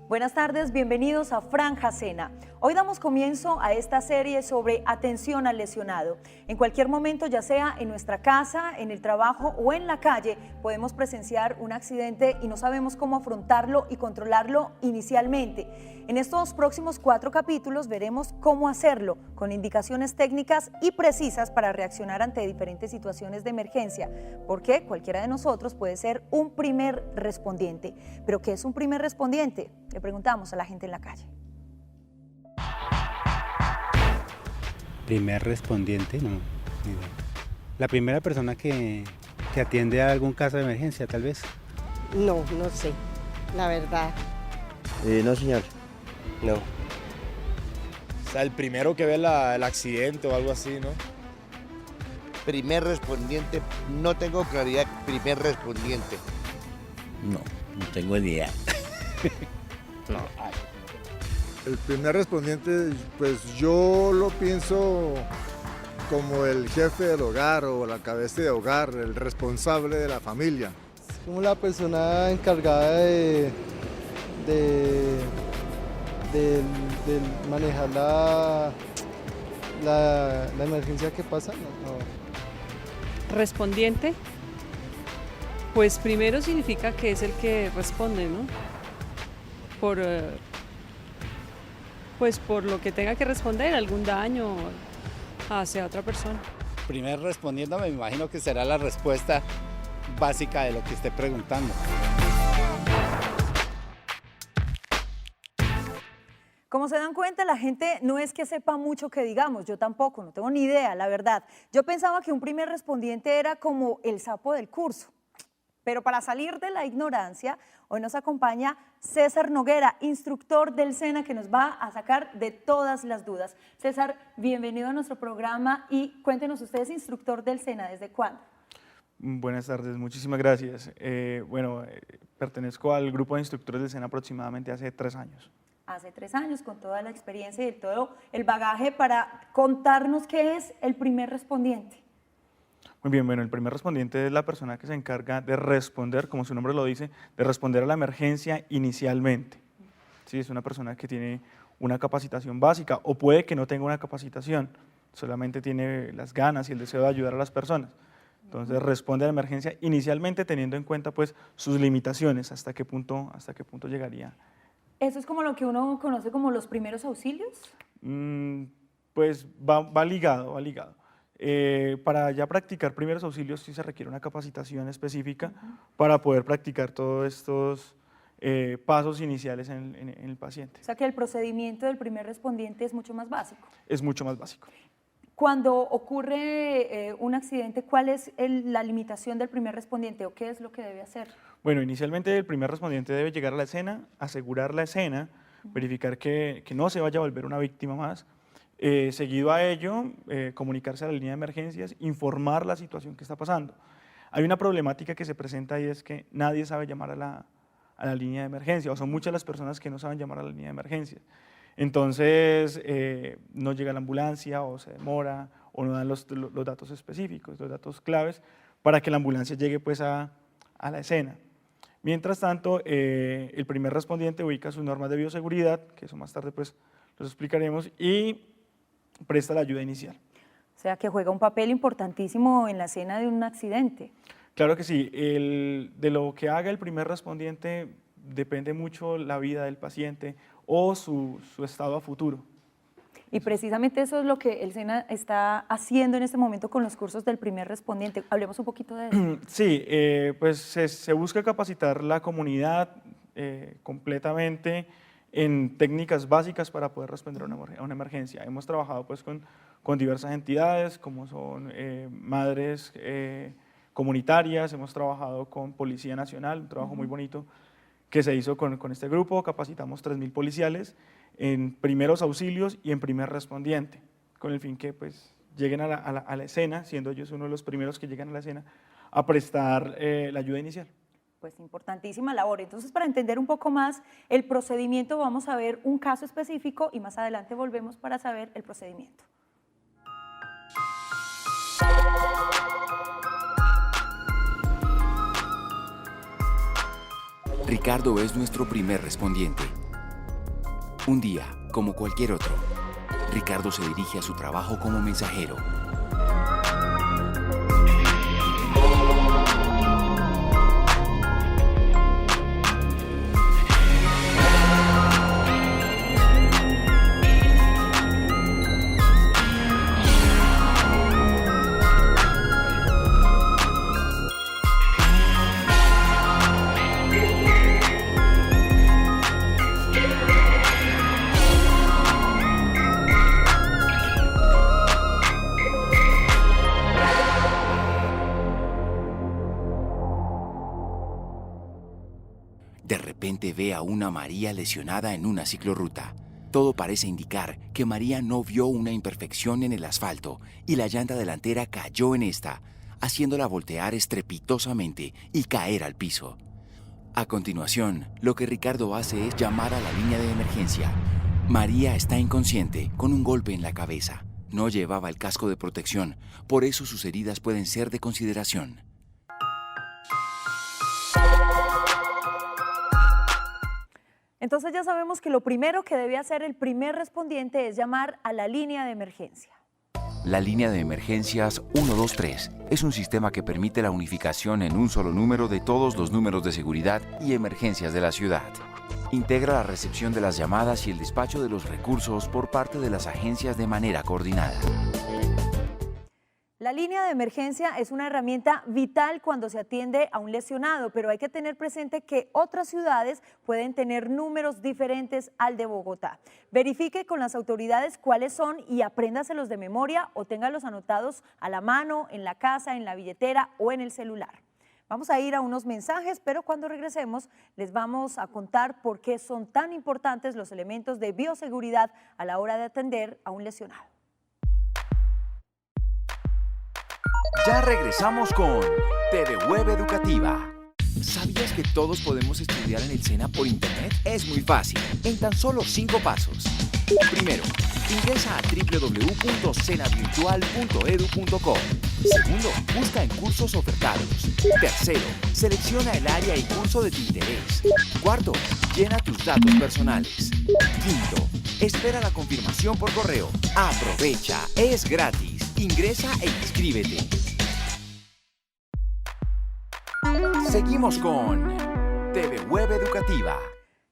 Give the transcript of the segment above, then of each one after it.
Buenas tardes, bienvenidos a Franja Cena. Hoy damos comienzo a esta serie sobre atención al lesionado. En cualquier momento, ya sea en nuestra casa, en el trabajo o en la calle, podemos presenciar un accidente y no sabemos cómo afrontarlo y controlarlo inicialmente. En estos próximos 4 capítulos veremos cómo hacerlo, con indicaciones técnicas y precisas para reaccionar ante diferentes situaciones de emergencia, porque cualquiera de nosotros puede ser un primer respondiente. ¿Pero qué es un primer respondiente? Le preguntamos a la gente en la calle. Primer respondiente, no. La primera persona que atiende a algún caso de emergencia, tal vez. No, no sé, la verdad. No, señor. No. O sea, el primero que ve el accidente o algo así, ¿no? Primer respondiente, no tengo claridad. Primer respondiente. No tengo idea. No. El primer respondiente, pues yo lo pienso como el jefe del hogar o la cabeza de hogar, el responsable de la familia. Es como la persona encargada de manejar la emergencia que pasa. No. Respondiente, pues primero significa que es el que responde, ¿no? Por lo que tenga que responder, algún daño hacia otra persona. Primer respondiendo, me imagino que será la respuesta básica de lo que esté preguntando. Como se dan cuenta, la gente no es que sepa mucho que digamos, yo tampoco, no tengo ni idea, la verdad. Yo pensaba que un primer respondiente era como el sapo del curso. Pero para salir de la ignorancia, hoy nos acompaña César Noguera, instructor del SENA, que nos va a sacar de todas las dudas. César, bienvenido a nuestro programa y cuéntenos, usted es instructor del SENA, ¿desde cuándo? Buenas tardes, muchísimas gracias. Pertenezco al grupo de instructores del SENA aproximadamente hace 3 años. Hace 3 años, con toda la experiencia y todo el bagaje para contarnos qué es el primer respondiente. Muy bien, bueno, el primer respondiente es la persona que se encarga de responder, como su nombre lo dice, de responder a la emergencia inicialmente. Sí, es una persona que tiene una capacitación básica o puede que no tenga una capacitación, solamente tiene las ganas y el deseo de ayudar a las personas. Entonces responde a la emergencia inicialmente teniendo en cuenta pues sus limitaciones, hasta qué punto llegaría. ¿Eso es como lo que uno conoce como los primeros auxilios? Pues va ligado. Para ya practicar primeros auxilios sí se requiere una capacitación específica para poder practicar todos estos pasos iniciales en el paciente. O sea que el procedimiento del primer respondiente es mucho más básico. Es mucho más básico. Cuando ocurre un accidente, ¿cuál es la limitación del primer respondiente o qué es lo que debe hacer? Bueno, inicialmente el primer respondiente debe llegar a la escena, asegurar la escena, verificar que no se vaya a volver una víctima más. Seguido a ello, comunicarse a la línea de emergencias, informar la situación que está pasando. Hay una problemática que se presenta y es que nadie sabe llamar a la línea de emergencia, o son muchas las personas que no saben llamar a la línea de emergencias. Entonces, no llega la ambulancia o se demora o no dan los datos específicos, los datos claves para que la ambulancia llegue pues a la escena. Mientras tanto, el primer respondiente ubica sus normas de bioseguridad, que eso más tarde pues los explicaremos, y presta la ayuda inicial. O sea, que juega un papel importantísimo en la escena de un accidente. Claro que sí. De lo que haga el primer respondiente depende mucho la vida del paciente o su estado a futuro. Y precisamente eso es lo que el SENA está haciendo en este momento con los cursos del primer respondiente. Hablemos un poquito de eso. Sí, pues se busca capacitar la comunidad completamente en técnicas básicas para poder responder a una emergencia. Hemos trabajado pues con diversas entidades como son madres comunitarias, hemos trabajado con Policía Nacional, un trabajo muy bonito que se hizo con este grupo. Capacitamos 3.000 policiales en primeros auxilios y en primer respondiente, con el fin que pues lleguen a la escena, siendo ellos uno de los primeros que llegan a la escena, a prestar la ayuda inicial. Pues importantísima labor. Entonces, para entender un poco más el procedimiento, vamos a ver un caso específico y más adelante volvemos para saber el procedimiento. Ricardo es nuestro primer respondiente. Un día, como cualquier otro, Ricardo se dirige a su trabajo como mensajero. De repente ve a una María lesionada en una ciclorruta. Todo parece indicar que María no vio una imperfección en el asfalto y la llanta delantera cayó en esta, haciéndola voltear estrepitosamente y caer al piso. A continuación, lo que Ricardo hace es llamar a la línea de emergencia. María está inconsciente, con un golpe en la cabeza. No llevaba el casco de protección, por eso sus heridas pueden ser de consideración. Entonces ya sabemos que lo primero que debe hacer el primer respondiente es llamar a la línea de emergencia. La línea de emergencias 123 es un sistema que permite la unificación en un solo número de todos los números de seguridad y emergencias de la ciudad. Integra la recepción de las llamadas y el despacho de los recursos por parte de las agencias de manera coordinada. La línea de emergencia es una herramienta vital cuando se atiende a un lesionado, pero hay que tener presente que otras ciudades pueden tener números diferentes al de Bogotá. Verifique con las autoridades cuáles son y apréndaselos de memoria o téngalos anotados a la mano, en la casa, en la billetera o en el celular. Vamos a ir a unos mensajes, pero cuando regresemos les vamos a contar por qué son tan importantes los elementos de bioseguridad a la hora de atender a un lesionado. Ya regresamos con TV Web Educativa. ¿Sabías que todos podemos estudiar en el SENA por internet? Es muy fácil, en tan solo 5 pasos. Primero, ingresa a www.senavirtual.edu.co. Segundo, busca en cursos ofertados. Tercero, selecciona el área y curso de tu interés. Cuarto, llena tus datos personales. Quinto, espera la confirmación por correo. Aprovecha, es gratis. Ingresa e inscríbete. Seguimos con TV Web Educativa.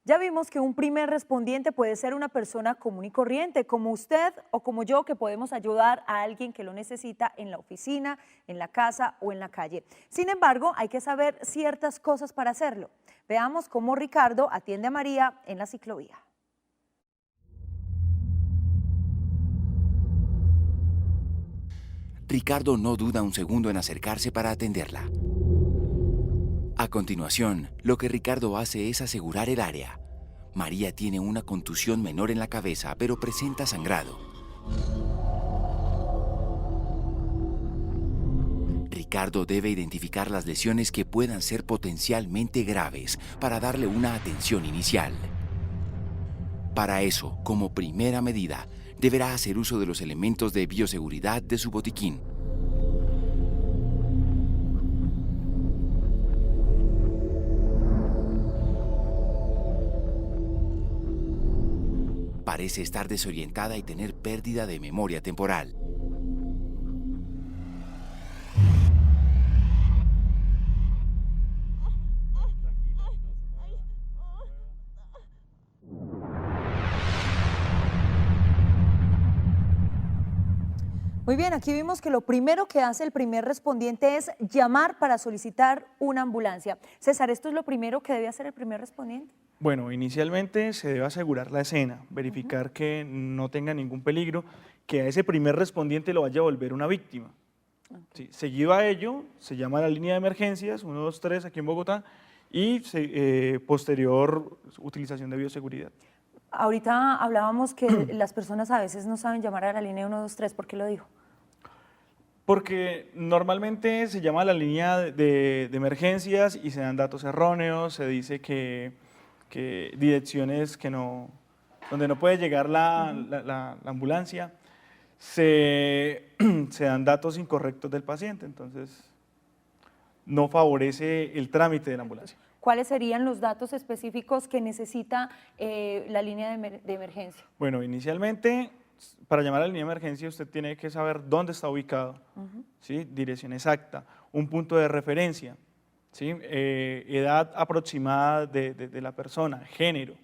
Ya vimos que un primer respondiente puede ser una persona común y corriente, como usted o como yo, que podemos ayudar a alguien que lo necesita en la oficina, en la casa o en la calle. Sin embargo, hay que saber ciertas cosas para hacerlo. Veamos cómo Ricardo atiende a María en la ciclovía. Ricardo no duda un segundo en acercarse para atenderla. A continuación, lo que Ricardo hace es asegurar el área. María tiene una contusión menor en la cabeza, pero presenta sangrado. Ricardo debe identificar las lesiones que puedan ser potencialmente graves para darle una atención inicial. Para eso, como primera medida, deberá hacer uso de los elementos de bioseguridad de su botiquín. Parece estar desorientada y tener pérdida de memoria temporal. Muy bien, aquí vimos que lo primero que hace el primer respondiente es llamar para solicitar una ambulancia. César, ¿esto es lo primero que debe hacer el primer respondiente? Bueno, inicialmente se debe asegurar la escena, verificar que no tenga ningún peligro, que a ese primer respondiente lo vaya a volver una víctima. Sí, seguido a ello, se llama a la línea de emergencias, 123 aquí en Bogotá, y posterior utilización de bioseguridad. Ahorita hablábamos que las personas a veces no saben llamar a la línea 123, ¿por qué lo dijo? Porque normalmente se llama a la línea de emergencias y se dan datos erróneos, se dice que direcciones donde no puede llegar la ambulancia, se dan datos incorrectos del paciente, entonces no favorece el trámite de la ambulancia. ¿cuáles serían los datos específicos que necesita la línea de emergencia? Bueno, inicialmente, para llamar a la línea de emergencia usted tiene que saber dónde está ubicado, ¿sí? Dirección exacta, un punto de referencia, ¿sí? Edad aproximada de la persona, género,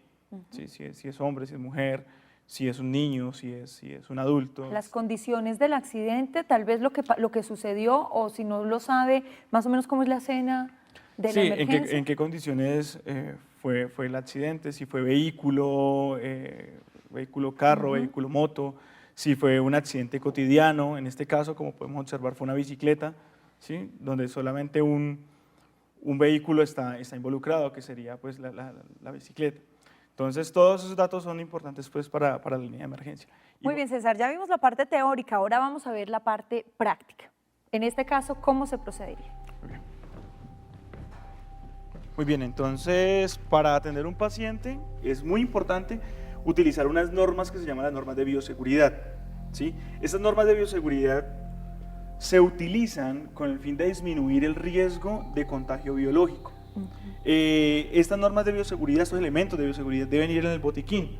¿sí? Si es hombre, si es mujer, si es un niño, si es un adulto. Las condiciones del accidente, tal vez lo que sucedió, o si no lo sabe, más o menos cómo es la escena de la emergencia. En qué condiciones fue el accidente, si fue vehículo, carro, vehículo, moto, si fue un accidente cotidiano, en este caso, como podemos observar, fue una bicicleta, ¿sí? Donde solamente un vehículo está involucrado, que sería pues la bicicleta. Entonces, todos esos datos son importantes pues, para la línea de emergencia. Muy bien, César, ya vimos la parte teórica, ahora vamos a ver la parte práctica. En este caso, ¿cómo se procedería? Muy bien, entonces, para atender a un paciente es muy importante utilizar unas normas que se llaman las normas de bioseguridad, ¿sí? Estas normas de bioseguridad se utilizan con el fin de disminuir el riesgo de contagio biológico. Estas normas de bioseguridad, estos elementos de bioseguridad deben ir en el botiquín.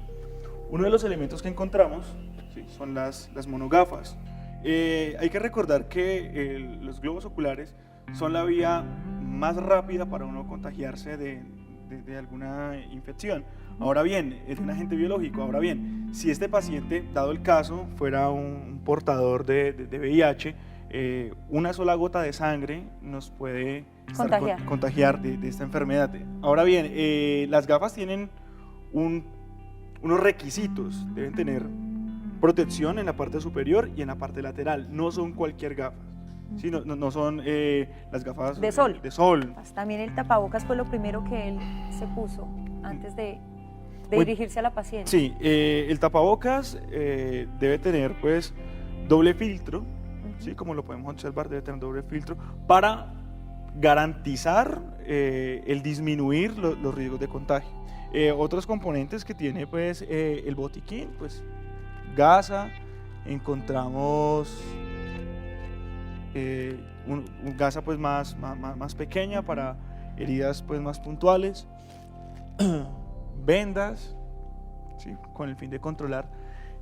Uno de los elementos que encontramos, ¿sí? Son las monogafas. Hay que recordar que los globos oculares son la vía más rápida para uno contagiarse de alguna infección. Ahora bien, es un agente biológico. Ahora bien, si este paciente, dado el caso, fuera un portador de VIH, una sola gota de sangre nos puede contagiar de esta enfermedad. Ahora bien, las gafas tienen unos requisitos. Deben tener protección en la parte superior y en la parte lateral. No son cualquier gafa. Sí, no son las gafas de sol. Pues también el tapabocas fue lo primero que él se puso antes de dirigirse a la paciente. Sí, el tapabocas debe tener pues doble filtro, ¿sí? Como lo podemos observar, debe tener doble filtro para garantizar el disminuir los riesgos de contagio. Otros componentes que tiene pues el botiquín, pues gasa, encontramos un gasa pues más pequeña para heridas pues más puntuales, vendas, ¿sí? Con el fin de controlar,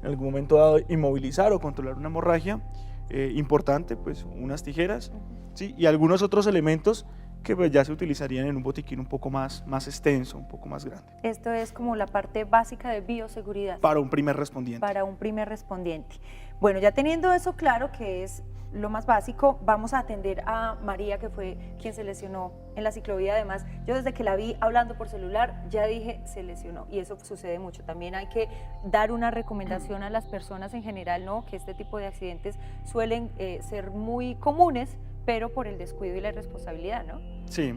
en algún momento dado, inmovilizar o controlar una hemorragia, importante pues unas tijeras, ¿sí? Y algunos otros elementos que pues ya se utilizarían en un botiquín un poco más extenso, un poco más grande. Esto es como la parte básica de bioseguridad. Para un primer respondiente. Para un primer respondiente. Bueno, ya teniendo eso claro, que es lo más básico, vamos a atender a María, que fue quien se lesionó en la ciclovía. Además, yo desde que la vi hablando por celular, ya dije, se lesionó, y eso sucede mucho. También hay que dar una recomendación a las personas en general, ¿no? Que este tipo de accidentes suelen ser muy comunes, pero por el descuido y la irresponsabilidad, ¿no? Sí,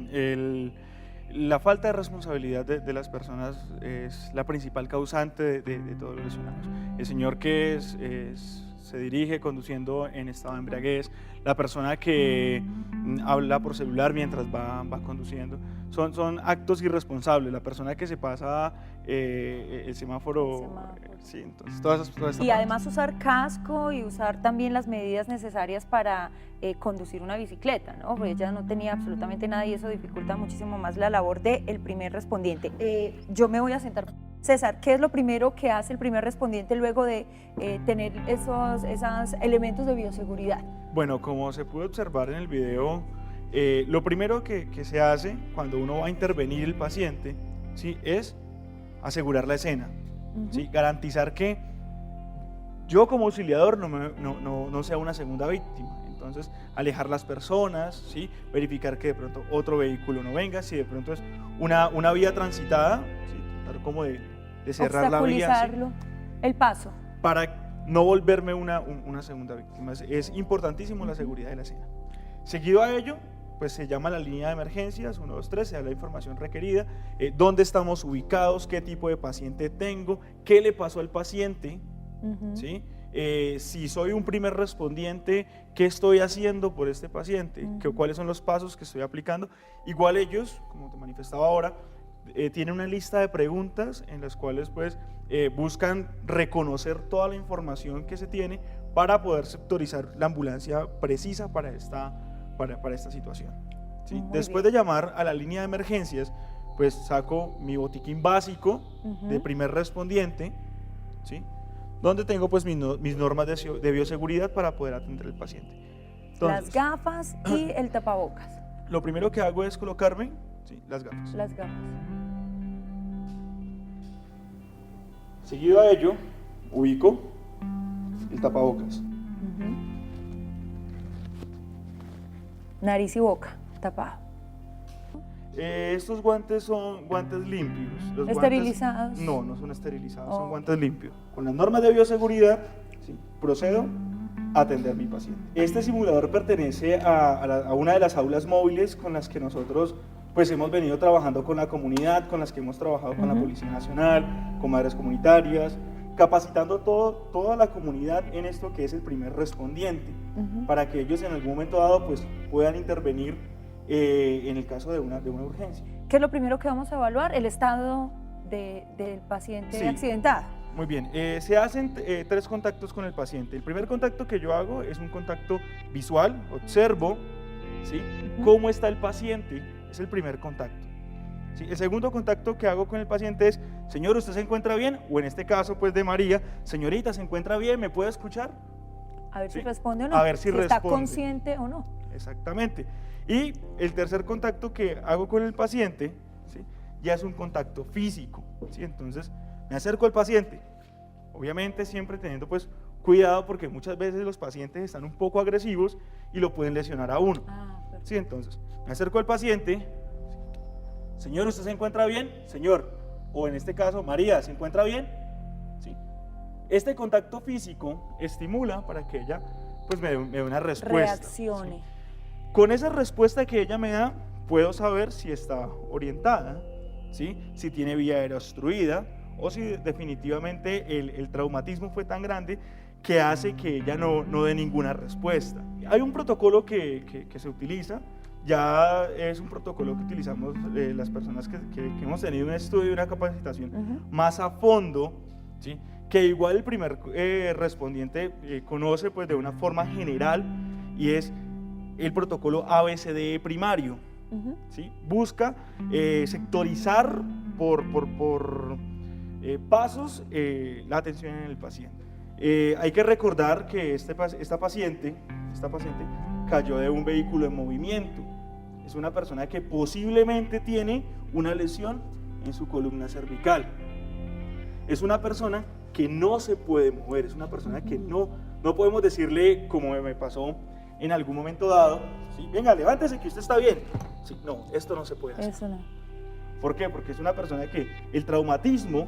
la falta de responsabilidad de las personas es la principal causante de todos los lesionados. El señor que se dirige conduciendo en estado de embriaguez, la persona que habla por celular mientras va conduciendo, son actos irresponsables. La persona que se pasa el semáforo. Sí, entonces todas esas y además usar casco y usar también las medidas necesarias para conducir una bicicleta, ¿no? Porque ella no tenía absolutamente nada y eso dificulta muchísimo más la labor del primer respondiente. Yo me voy a sentar. César, ¿qué es lo primero que hace el primer respondiente luego de tener esos elementos de bioseguridad? Bueno, como se puede observar en el video, lo primero que se hace cuando uno va a intervenir el paciente, ¿sí? Es asegurar la escena, ¿sí? Garantizar que yo como auxiliador no sea una segunda víctima. Entonces, alejar las personas, ¿sí? Verificar que de pronto otro vehículo no venga, si de pronto es una vía transitada, ¿sí? Tratar como de cerrar la vía, ¿sí? El paso. Para no volverme una segunda víctima. Es importantísimo la seguridad de la escena. Seguido a ello, pues se llama la línea de emergencias, 123, se da la información requerida, dónde estamos ubicados, qué tipo de paciente tengo, qué le pasó al paciente, ¿sí? Si soy un primer respondiente, ¿qué estoy haciendo por este paciente? ¿Cuáles son los pasos que estoy aplicando? Igual ellos, como te manifestaba ahora, tienen una lista de preguntas en las cuales pues, buscan reconocer toda la información que se tiene para poder sectorizar la ambulancia precisa para esta situación, ¿sí? Después de llamar a la línea de emergencias, pues saco mi botiquín básico de primer respondiente, ¿sí? Donde tengo pues mis normas de bioseguridad para poder atender al paciente. Entonces, las gafas y el tapabocas. lo primero que hago es colocarme, ¿sí?, las gafas. Las gafas. Seguido a ello, ubico el tapabocas. Nariz y boca, tapado. Estos guantes son guantes limpios. Los ¿Esterilizados? Guantes, no son esterilizados, son Oh. guantes limpios. Con las normas de bioseguridad, ¿sí?, procedo a atender a mi paciente. Este simulador pertenece a una de las aulas móviles con las que nosotros pues hemos venido trabajando con la comunidad, con las que hemos trabajado con la Policía Nacional, con madres comunitarias, capacitando toda la comunidad en esto que es el primer respondiente, para que ellos en algún momento dado pues puedan intervenir en el caso de una urgencia. ¿Qué es lo primero que vamos a evaluar? El estado del paciente Sí. accidentado. Muy bien, se hacen 3 contactos con el paciente. El primer contacto que yo hago es un contacto visual, observo, ¿sí?, cómo está el paciente, es el primer contacto. ¿Sí? El segundo contacto que hago con el paciente es, señor, ¿usted se encuentra bien? O en este caso pues de María, señorita, ¿se encuentra bien? ¿Me puede escuchar? A ver Sí. si responde o no. A ver si está responde. consciente o no. Exactamente. Y el tercer contacto que hago con el paciente, ¿sí?, ya es un contacto físico, ¿sí? Entonces me acerco al paciente, obviamente siempre teniendo pues cuidado porque muchas veces los pacientes están un poco agresivos y lo pueden lesionar a uno. ¿Sí? Entonces me acerco al paciente, señor, ¿usted se encuentra bien? Señor, o en este caso, María, ¿se encuentra bien? ¿Sí? Este contacto físico estimula para que ella pues me dé una respuesta. Reaccione. ¿Sí? Con esa respuesta que ella me da, puedo saber si está orientada, ¿sí?, si tiene vía aérea obstruida o si definitivamente el traumatismo fue tan grande que hace que ella no dé ninguna respuesta. Hay un protocolo que se utiliza, ya es un protocolo que utilizamos las personas que hemos tenido un estudio y una capacitación más a fondo, ¿sí?, que igual el primer respondiente conoce pues de una forma general, y es el protocolo ABCDE primario. ¿Sí? Busca sectorizar por pasos la atención en el paciente. Hay que recordar que esta paciente cayó de un vehículo en movimiento. Es una persona que posiblemente tiene una lesión en su columna cervical. Es una persona que no se puede mover, es una persona que no podemos decirle, como me pasó en algún momento dado, ¿sí?, venga, levántese que usted está bien. Sí, no, esto no se puede hacer. Eso no. ¿Por qué? Porque es una persona que el traumatismo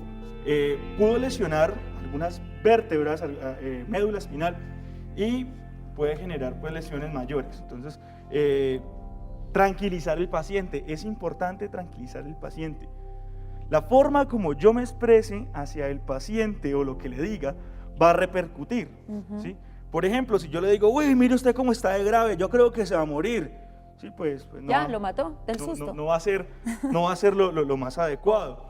pudo lesionar algunas vértebras, médula espinal, y puede generar pues lesiones mayores. Entonces, tranquilizar al paciente, es importante tranquilizar al paciente. La forma como yo me exprese hacia el paciente o lo que le diga va a repercutir, ¿sí? Por ejemplo, si yo le digo, uy, mire usted cómo está de grave, yo creo que se va a morir, ¿sí? Pues no, Ya, lo mató del susto. no va a ser lo más adecuado,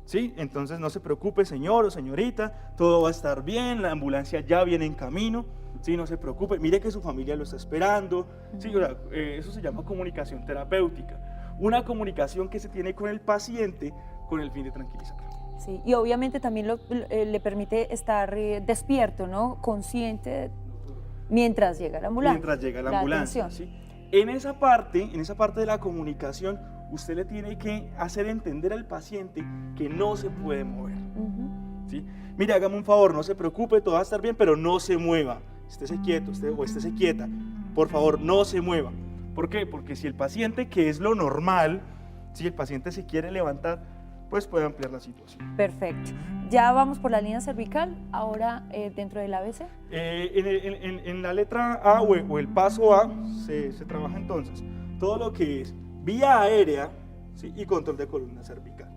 ¿sí? Entonces no se preocupe, señor o señorita, todo va a estar bien, la ambulancia ya viene en camino, ¿sí? No se preocupe, mire que su familia lo está esperando, ¿sí? O sea, eso se llama comunicación terapéutica, una comunicación que se tiene con el paciente con el fin de tranquilizarlo. Sí, y obviamente también le permite estar despierto, ¿no? Consciente mientras llega la ambulancia. Mientras llega la ambulancia, ¿sí? En esa parte de la comunicación, usted le tiene que hacer entender al paciente que no se puede mover, ¿sí? Mire, hágame un favor, no se preocupe, todo va a estar bien, pero no se mueva. Estése quieto, estése quieta. Por favor, no se mueva. ¿Por qué? Porque si el paciente, que es lo normal, si el paciente se quiere levantar, pues puede ampliar la situación. Perfecto. Ya vamos por la línea cervical, ahora dentro del ABC. En la letra A o el paso A se trabaja entonces todo lo que es vía aérea, ¿sí?, y control de columna cervical.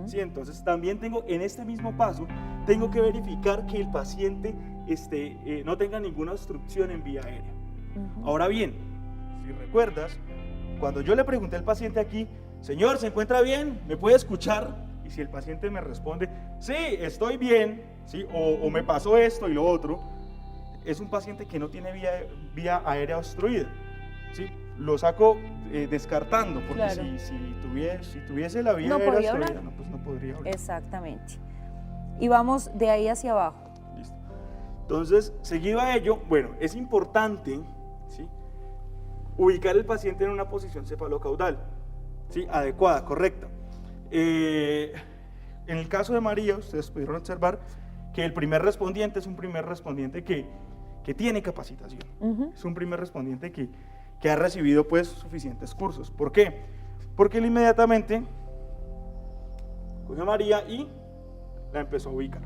¿Sí? Entonces también tengo, en este mismo paso, tengo que verificar que el paciente no tenga ninguna obstrucción en vía aérea. Ahora bien, si recuerdas, cuando yo le pregunté al paciente aquí, señor, ¿se encuentra bien? ¿Me puede escuchar? Y si el paciente me responde, sí, estoy bien, ¿sí?, o me pasó esto y lo otro, es un paciente que no tiene vía aérea obstruida, ¿sí? lo saco descartando, porque Claro. si tuviese la vía No aérea podía hasta hablar. ahorita, no, pues no podría hablar. Exactamente. Y vamos de ahí hacia abajo. Listo. Entonces, seguido a ello, bueno, es importante, ¿sí?, ubicar al paciente en una posición cefalocaudal, ¿sí?, adecuada, correcta. En el caso de María, ustedes pudieron observar que el primer respondiente es un primer respondiente que tiene capacitación. Ujú. Es un primer respondiente que ha recibido pues suficientes cursos. ¿Por qué? Porque él inmediatamente cogió a María y la empezó a ubicar.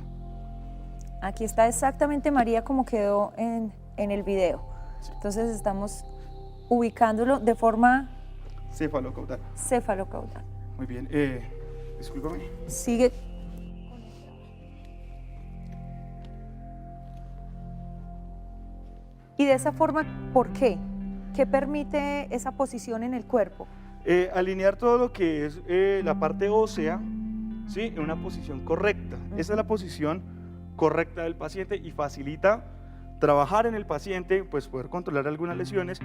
Aquí está exactamente María como quedó en el video. Sí. Entonces estamos ubicándolo de forma Cefalocaudal. cefalocaudal. Muy bien. Discúlpame. Sigue. Y de esa forma, ¿por qué? ¿Qué permite esa posición en el cuerpo? Alinear todo lo que es la parte ósea, ¿sí?, en una posición correcta. Esa es la posición correcta del paciente y facilita trabajar en el paciente, pues poder controlar algunas lesiones,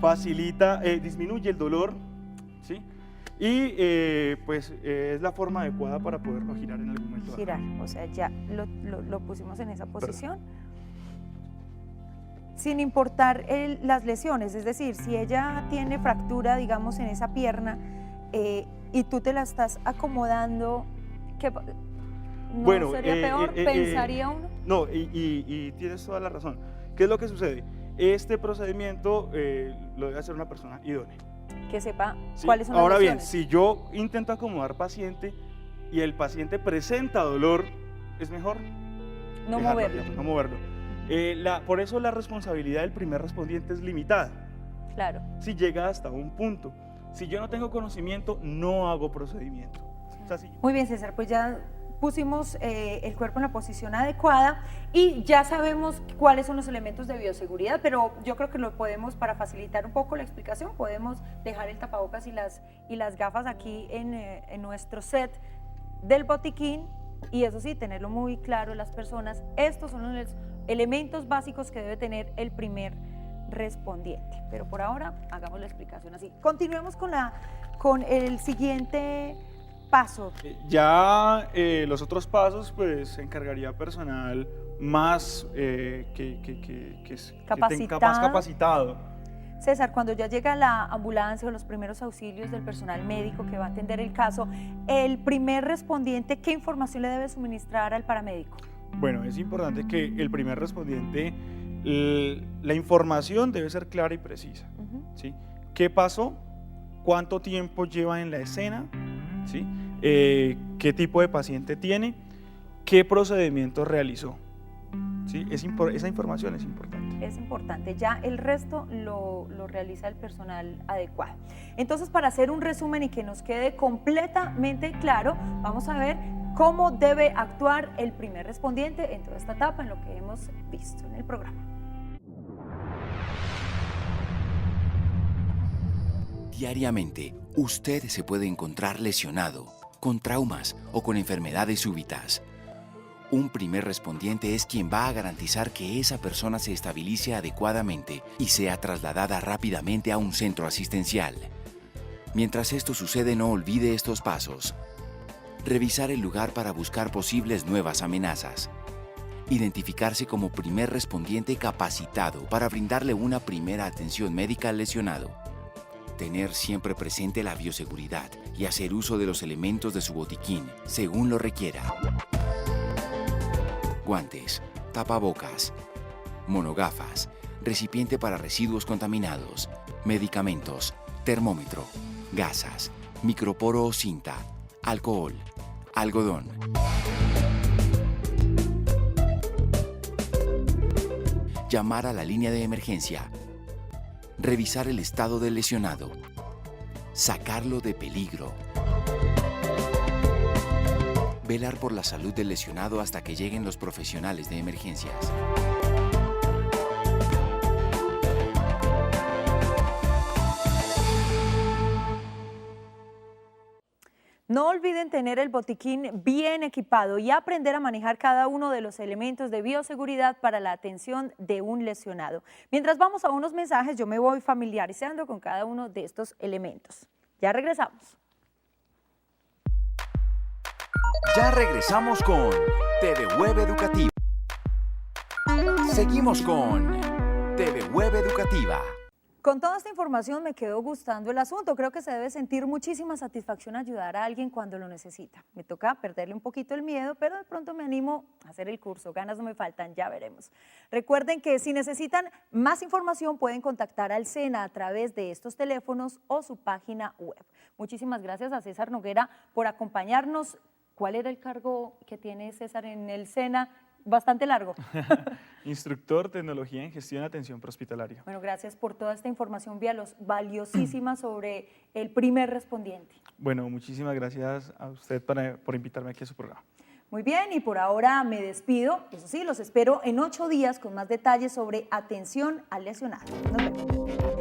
facilita, disminuye el dolor, ¿sí?, y es la forma adecuada para poderlo girar en algún momento. Girar, o sea, ya lo pusimos en esa posición. Sin importar las lesiones, es decir, si ella tiene fractura, digamos, en esa pierna y tú te la estás acomodando, ¿no sería peor? ¿Pensaría uno? No, y tienes toda la razón. ¿Qué es lo que sucede? Este procedimiento lo debe hacer una persona idónea. Que sepa ¿Sí? cuáles son las Ahora bien, lesiones. si yo intento acomodar paciente y el paciente presenta dolor, es mejor No dejarlo moverlo. quieto, no moverlo. Por eso la responsabilidad del primer respondiente es limitada. Claro. Si llega hasta un punto. Si yo no tengo conocimiento, no hago procedimiento. O sea, si- Muy bien, César, pues ya pusimos el cuerpo en la posición adecuada y ya sabemos cuáles son los elementos de bioseguridad, pero yo creo que lo podemos, para facilitar un poco la explicación, podemos dejar el tapabocas y las gafas aquí en nuestro set del botiquín, y eso sí, tenerlo muy claro las personas. Estos son los elementos básicos que debe tener el primer respondiente. Pero por ahora, hagamos la explicación así. Continuemos con el siguiente paso. Ya los otros pasos, pues se encargaría personal más más capacitado. César, cuando ya llega la ambulancia o los primeros auxilios del personal médico que va a atender el caso, el primer respondiente, ¿qué información le debe suministrar al paramédico? Bueno, es importante que el primer respondiente, la información debe ser clara y precisa. ¿Sí? ¿Qué pasó? ¿Cuánto tiempo lleva en la escena? ¿Sí? ¿Qué tipo de paciente tiene? ¿Qué procedimiento realizó? ¿Sí? Esa información es importante. Es importante, ya el resto lo realiza el personal adecuado. Entonces, para hacer un resumen y que nos quede completamente claro, vamos a ver cómo debe actuar el primer respondiente en toda esta etapa, en lo que hemos visto en el programa. Diariamente, usted se puede encontrar lesionado, con traumas o con enfermedades súbitas. Un primer respondiente es quien va a garantizar que esa persona se estabilice adecuadamente y sea trasladada rápidamente a un centro asistencial. Mientras esto sucede, no olvide estos pasos. Revisar el lugar para buscar posibles nuevas amenazas. Identificarse como primer respondiente capacitado para brindarle una primera atención médica al lesionado. Tener siempre presente la bioseguridad y hacer uso de los elementos de su botiquín según lo requiera. Guantes, tapabocas, monogafas, recipiente para residuos contaminados, medicamentos, termómetro, gasas, microporo o cinta, alcohol, algodón. Llamar a la línea de emergencia. Revisar el estado del lesionado. Sacarlo de peligro. Velar por la salud del lesionado hasta que lleguen los profesionales de emergencias. No olviden tener el botiquín bien equipado y aprender a manejar cada uno de los elementos de bioseguridad para la atención de un lesionado. Mientras vamos a unos mensajes, yo me voy familiarizando con cada uno de estos elementos. Ya regresamos. Ya regresamos con TV Web Educativa. Seguimos con TV Web Educativa. Con toda esta información me quedó gustando el asunto. Creo que se debe sentir muchísima satisfacción ayudar a alguien cuando lo necesita. Me toca perderle un poquito el miedo, pero de pronto me animo a hacer el curso. Ganas no me faltan, ya veremos. Recuerden que si necesitan más información pueden contactar al SENA a través de estos teléfonos o su página web. Muchísimas gracias a César Noguera por acompañarnos. ¿Cuál era el cargo que tiene César en el SENA? Bastante largo. Instructor Tecnología en Gestión de Atención Prehospitalaria. Bueno, gracias por toda esta información valiosísima sobre el primer respondiente. Bueno, muchísimas gracias a usted por invitarme aquí a su programa. Muy bien, y por ahora me despido. Eso sí, los espero en 8 días con más detalles sobre atención al lesionado. Nos vemos.